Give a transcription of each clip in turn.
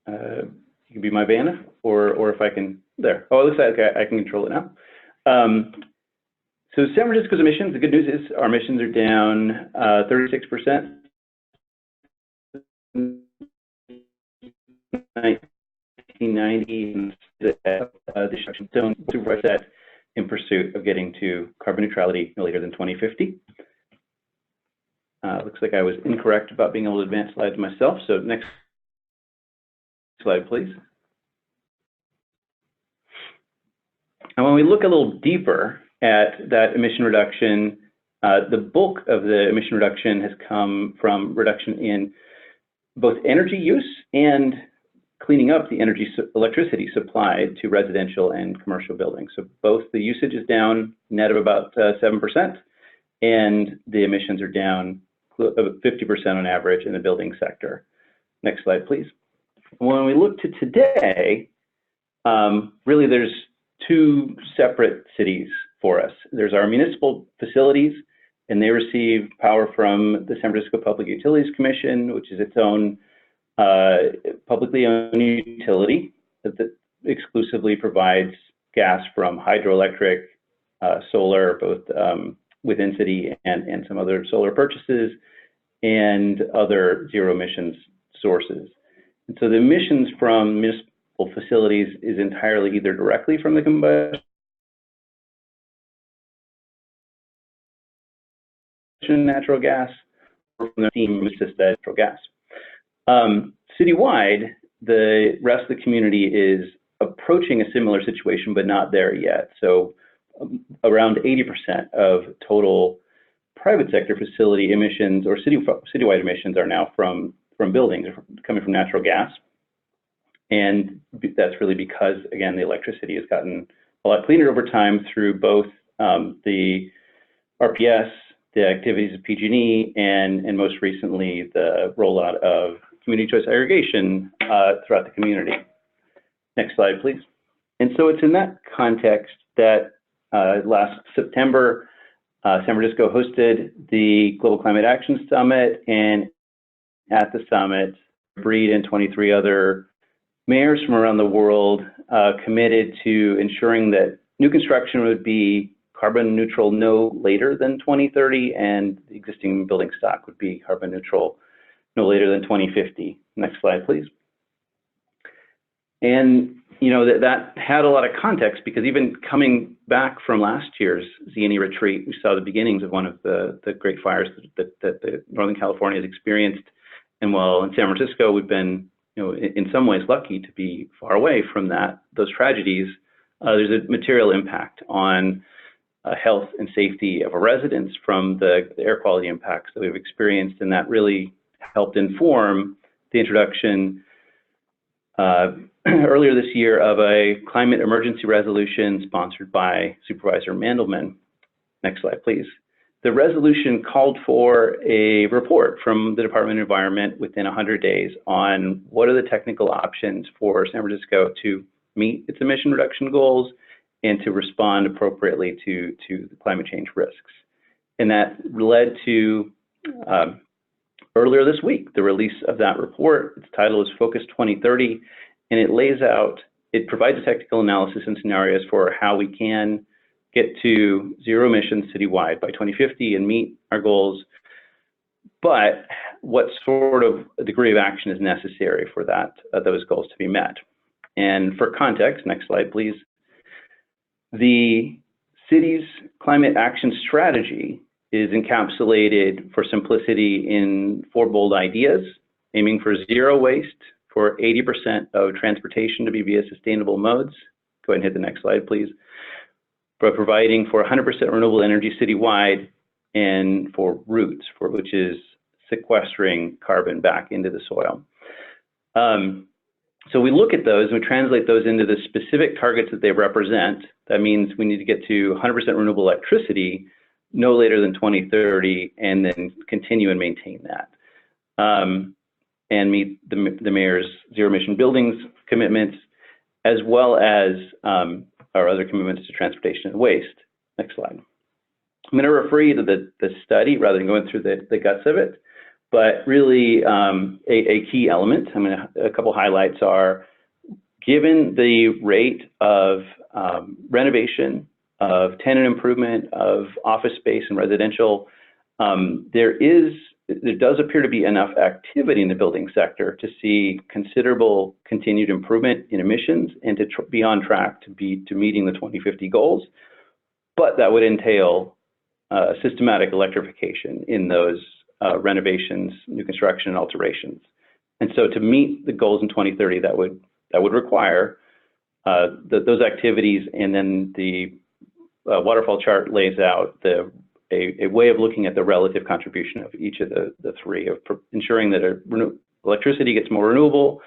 You can be my van, or if I can, there. Oh, it looks like I can control it now. So San Francisco's emissions, the good news is our emissions are down 36%. 1990, the destruction zone to rise that in pursuit of getting to carbon neutrality no later than 2050. Looks like I was incorrect about being able to advance slides myself. So next slide, please. And when we look a little deeper at that emission reduction, the bulk of the emission reduction has come from reduction in both energy use and cleaning up the electricity supplied to residential and commercial buildings. So both the usage is down net of about 7%, and the emissions are down 50% on average in the building sector. Next slide, please. When we look to today, really there's two separate cities for us. There's our municipal facilities, and they receive power from the San Francisco Public Utilities Commission, which is its own publicly owned utility that exclusively provides gas from hydroelectric, solar, both within city and some other solar purchases, and other zero emissions sources. And so the emissions from municipal facilities is entirely either directly from the combustion natural gas or from the steam-assisted natural gas. Citywide, the rest of the community is approaching a similar situation, but not there yet. So around 80% of total private sector facility emissions or citywide emissions are now from buildings, coming from natural gas. And that's really because, again, the electricity has gotten a lot cleaner over time through both the RPS, the activities of PG&E, and most recently the rollout of community choice irrigation throughout the community. Next slide, please. And so it's in that context that last September, San Francisco hosted the Global Climate Action Summit, and at the summit, Bary and 23 other mayors from around the world committed to ensuring that new construction would be carbon neutral no later than 2030, and the existing building stock would be carbon neutral no later than 2050. Next slide, please. And you know that had a lot of context, because even coming back from last year's Z&E retreat, we saw the beginnings of one of the great fires that Northern California has experienced. And while in San Francisco we've been, in some ways lucky to be far away from those tragedies, there's a material impact on health and safety of our residents from the air quality impacts that we've experienced, and that really helped inform the introduction earlier this year of a climate emergency resolution sponsored by Supervisor Mandelman. Next slide, please. The resolution called for a report from the Department of Environment within 100 days on what are the technical options for San Francisco to meet its emission reduction goals and to respond appropriately to the climate change risks. And that led to earlier this week, the release of that report. Its title is Focus 2030, and it provides a technical analysis and scenarios for how we can get to zero emissions citywide by 2050 and meet our goals, but what sort of degree of action is necessary for those goals to be met. And for context, next slide, please. The city's climate action strategy is encapsulated for simplicity in 4 bold ideas, aiming for zero waste, for 80% of transportation to be via sustainable modes. Go ahead and hit the next slide, please. But providing for 100% renewable energy citywide, and for roots, which is sequestering carbon back into the soil. So we look at those and we translate those into the specific targets that they represent. That means we need to get to 100% renewable electricity no later than 2030, and then continue and maintain that. And meet the mayor's zero emission buildings commitments, as well as our other commitments to transportation and waste. Next slide. I'm going to refer you to the study rather than going through the guts of it, but really a key element. I mean, a couple highlights are, given the rate of renovation, of tenant improvement, of office space and residential, there does appear to be enough activity in the building sector to see considerable continued improvement in emissions and to be on track to meeting the 2050 goals. But that would entail systematic electrification in those renovations, new construction, and alterations. And so to meet the goals in 2030, that would require those activities, and then the waterfall chart lays out a way of looking at the relative contribution of each of the three, of ensuring that electricity gets more renewable,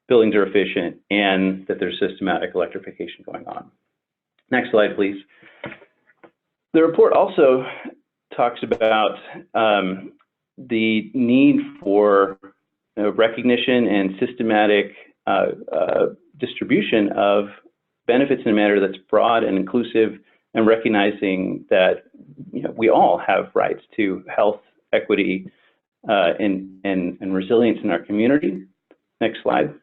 buildings are efficient, and that there's systematic electrification going on. Next slide, please. The report also talks about the need for recognition and systematic distribution of benefits in a manner that's broad and inclusive, and recognizing that we all have rights to health, equity, and resilience in our community. Next slide.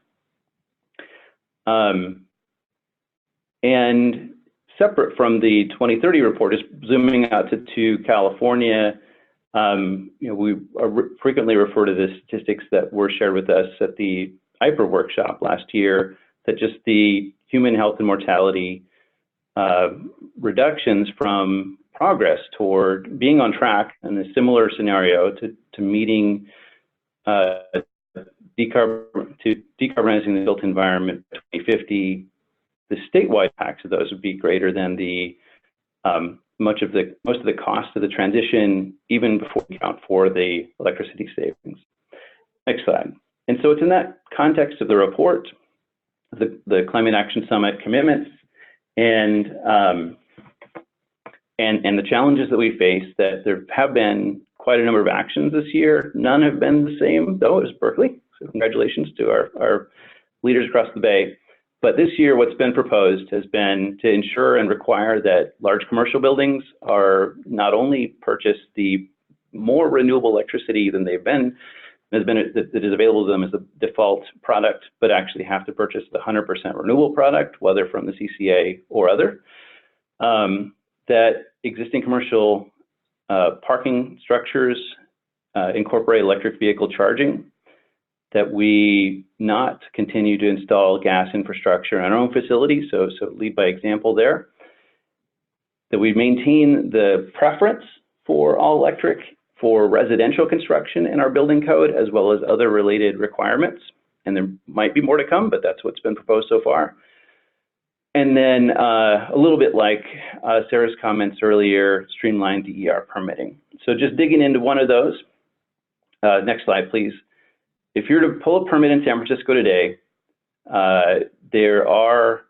And separate from the 2030 report, is zooming out to California. We frequently refer to the statistics that were shared with us at the IPER workshop last year, that just the human health and mortality reductions from progress toward being on track in a similar scenario to meeting decarbonizing the built environment by 2050, the statewide impacts of those would be greater than the most of the cost of the transition, even before we account for the electricity savings. Next slide. And so it's in that context of the report, the Climate Action Summit commitments, and the challenges that we face, that there have been quite a number of actions this year. None have been the same, though, as Berkeley. So congratulations to our leaders across the Bay. But this year, what's been proposed has been to ensure and require that large commercial buildings are not only purchase the more renewable electricity than they've been, that is available to them as the default product, but actually have to purchase the 100% renewable product, whether from the CCA or other. That existing commercial parking structures incorporate electric vehicle charging, that we not continue to install gas infrastructure in our own facilities, so lead by example there, that we maintain the preference for all electric for residential construction in our building code, as well as other related requirements. And there might be more to come, but that's what's been proposed so far. And then a little bit like Sarah's comments earlier, streamline DER permitting. So just digging into one of those. Next slide, please. If you're to pull a permit in San Francisco today, there are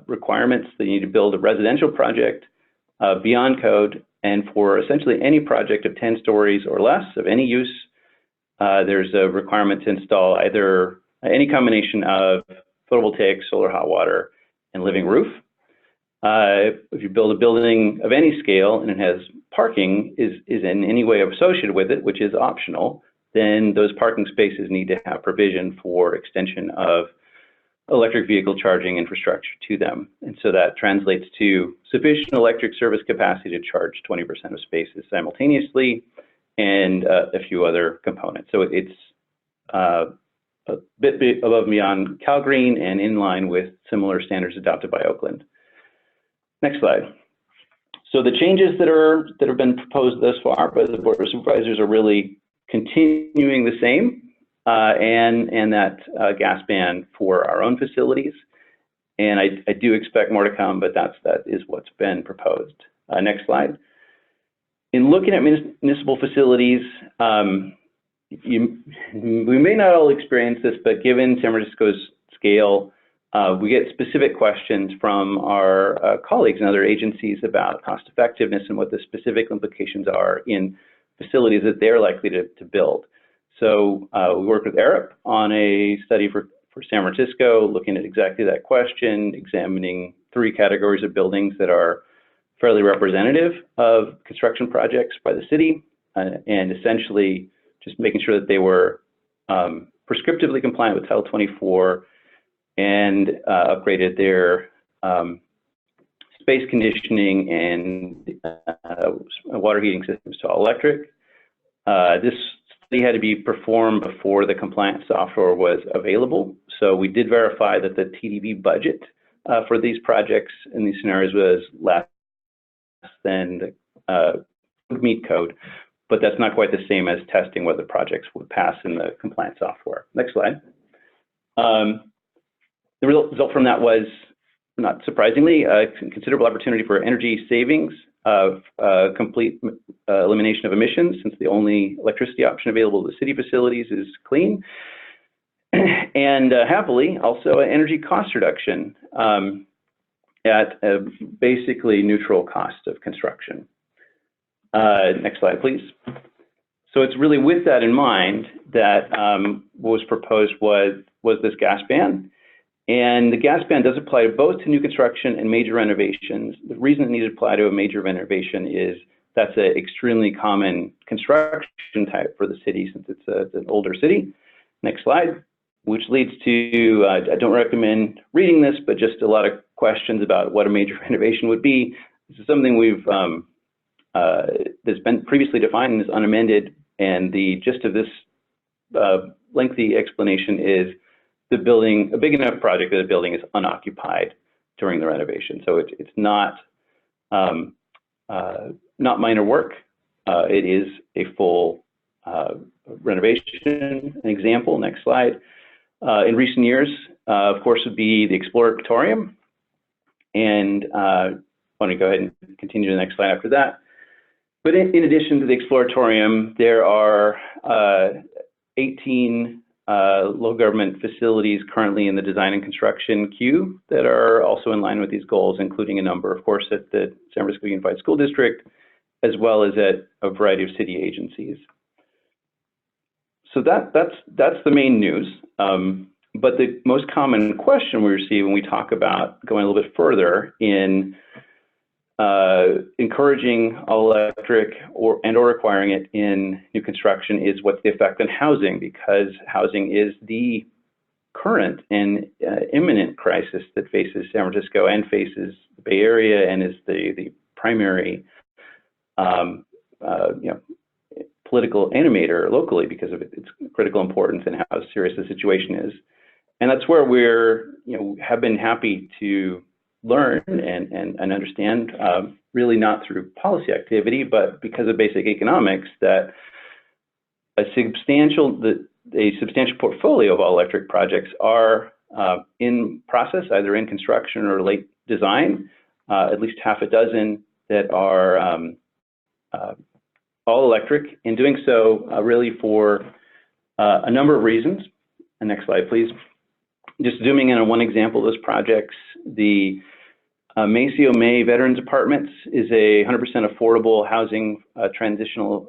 requirements that you need to build a residential project beyond code, and for essentially any project of 10 stories or less of any use, there's a requirement to install either any combination of photovoltaic, solar, hot water, and living roof. If you build a building of any scale and it has parking is in any way associated with it, which is optional, then those parking spaces need to have provision for extension of electric vehicle charging infrastructure to them. And so that translates to sufficient electric service capacity to charge 20% of spaces simultaneously, and a few other components. So it's a bit above and beyond Cal Green and in line with similar standards adopted by Oakland. Next slide. So the changes that have been proposed thus far by the Board of Supervisors are really continuing the same, and that gas ban for our own facilities. And I do expect more to come, but that is what's been proposed. Next slide. In looking at municipal facilities, we may not all experience this, but given San Francisco's scale, we get specific questions from our colleagues and other agencies about cost effectiveness and what the specific implications are in facilities that they're likely to build. So we worked with Arup on a study for San Francisco, looking at exactly that question, examining 3 categories of buildings that are fairly representative of construction projects by the city, and essentially just making sure that they were prescriptively compliant with Title 24 and upgraded their space conditioning and water heating systems to all electric. This study had to be performed before the compliance software was available. So we did verify that the TDB budget for these projects in these scenarios was less than the meet code, but that's not quite the same as testing whether projects would pass in the compliance software. Next slide. The result from that was, not surprisingly, a considerable opportunity for energy savings of complete elimination of emissions, since the only electricity option available to city facilities is clean. And happily, also an energy cost reduction at a basically neutral cost of construction. Next slide, please. So it's really with that in mind that what was proposed was this gas ban. And the gas ban does apply both to new construction and major renovations. The reason it needs to apply to a major renovation is that's an extremely common construction type for the city, since it's an older city. Next slide, which leads to, I don't recommend reading this, but just a lot of questions about what a major renovation would be. This is something that's been previously defined and is unamended. And the gist of this lengthy explanation is the building, a big enough project that the building is unoccupied during the renovation. So it's not minor work. It is a full renovation. An example, next slide. In recent years, of course, would be the Exploratorium. And I want to go ahead and continue to the next slide after that. But in addition to the Exploratorium, there are 18 local government facilities currently in the design and construction queue that are also in line with these goals, including a number, of course, at the San Francisco Unified School District, as well as at a variety of city agencies. So that's the main news. But the most common question we receive when we talk about going a little bit further in encouraging all electric or requiring it in new construction is what's the effect on housing, because housing is the current and imminent crisis that faces San Francisco and faces the Bay Area, and is the primary political animator locally because of its critical importance and how serious the situation is. And that's where we're have been happy to learn and understand, really not through policy activity, but because of basic economics, that a substantial portfolio of all electric projects are in process, either in construction or late design, at least half a dozen that are all electric, in doing so really for a number of reasons. And next slide, please. Just zooming in on one example of those projects, the Maceo May Veterans Apartments is a 100% affordable housing, transitional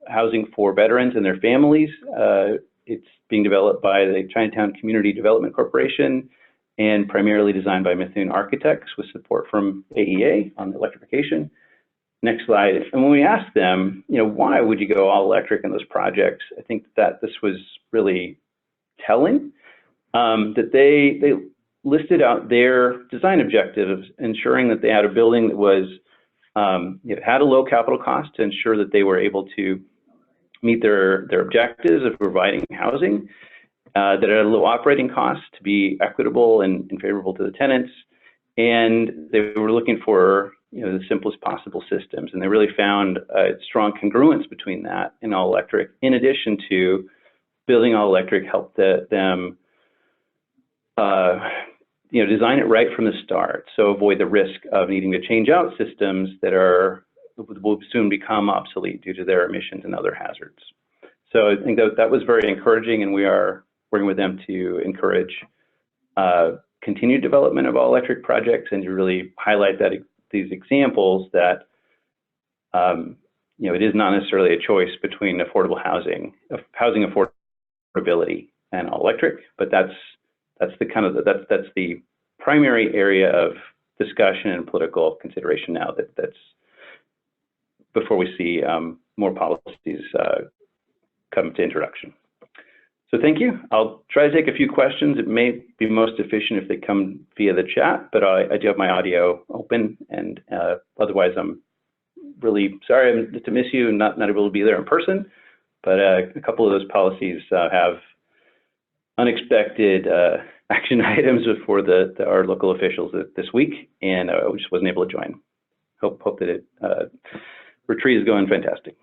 housing for veterans and their families. It's being developed by the Chinatown Community Development Corporation and primarily designed by Methuen Architects with support from AEA on the electrification. Next slide. And when we asked them, why would you go all electric in those projects? I think that this was really telling, that they listed out their design objectives, ensuring that they had a building that was, had a low capital cost to ensure that they were able to meet their objectives of providing housing, that had a low operating cost to be equitable and favorable to the tenants. And they were looking for the simplest possible systems. And they really found a strong congruence between that and all electric, in addition to building all electric helped them design it right from the start, so avoid the risk of needing to change out systems that will soon become obsolete due to their emissions and other hazards. So I think that was very encouraging, and we are working with them to encourage continued development of all electric projects and to really highlight these examples that it is not necessarily a choice between affordable housing affordability and all electric, but that's the primary area of discussion and political consideration now. That's before we see more policies come to introduction. So thank you. I'll try to take a few questions. It may be most efficient if they come via the chat, but I do have my audio open, and otherwise I'm really sorry to miss you and not able to be there in person, but a couple of those policies have unexpected action items for our local officials this week, and I just wasn't able to join. Hope that retreat is going fantastic.